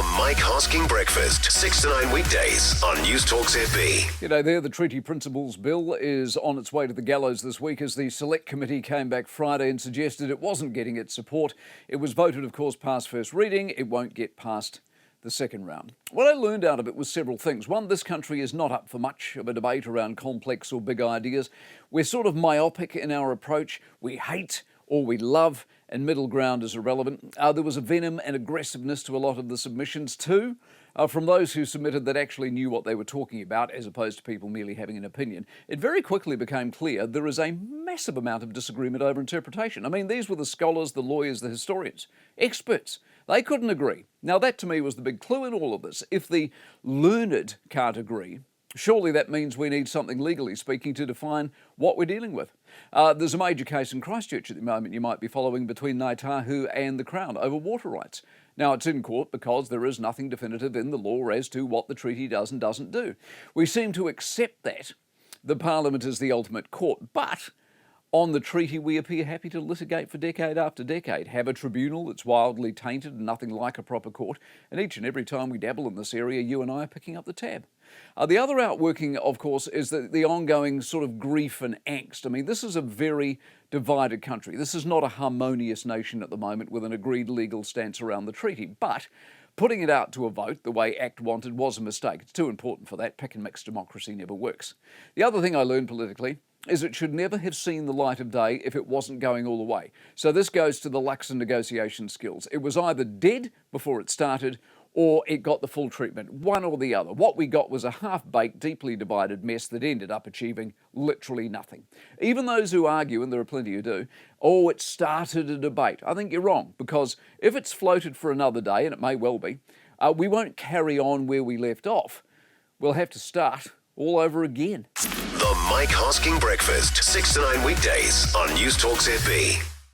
The Mike Hosking Breakfast, 6 to 9 weekdays on Newstalk ZB. G'day there. The Treaty Principles Bill is on its way to the gallows this week as the Select Committee came back Friday and suggested it wasn't getting its support. It was voted, of course, past first reading. It won't get past the second round. What I learned out of it was several things. One, this country is not up for much of a debate around complex or big ideas. We're sort of myopic in our approach. We hate or we love, and middle ground is irrelevant. There was a venom and aggressiveness to a lot of the submissions too, from those who submitted that actually knew what they were talking about, as opposed to people merely having an opinion. It very quickly became clear there is a massive amount of disagreement over interpretation. I mean, these were the scholars, the lawyers, the historians, experts. They couldn't agree. Now, that to me was the big clue in all of this. If the learned can't agree, surely that means we need something legally speaking to define what we're dealing with. There's a major case in Christchurch at the moment you might be following between Ngāi Tahu and the Crown over water rights. Now, it's in court because there is nothing definitive in the law as to what the treaty does and doesn't do. We seem to accept that the Parliament is the ultimate court, but on the treaty, we appear happy to litigate for decade after decade, have a tribunal that's wildly tainted and nothing like a proper court, and each and every time we dabble in this area, you and I are picking up the tab. The other outworking, of course, is the ongoing sort of grief and angst. I mean, this is a very divided country. This is not a harmonious nation at the moment with an agreed legal stance around the treaty, but putting it out to a vote the way ACT wanted was a mistake. It's too important for that. Pick and mix democracy never works. The other thing I learned politically is it should never have seen the light of day if it wasn't going all the way. So this goes to the Luxon negotiation skills. It was either dead before it started or it got the full treatment, one or the other. What we got was a half-baked, deeply divided mess that ended up achieving literally nothing. Even those who argue, and there are plenty who do, oh, it started a debate. I think you're wrong, because if it's floated for another day, and it may well be, we won't carry on where we left off. We'll have to start all over again. The Mike Hosking Breakfast, 6 to 9 weekdays on Newstalk ZB.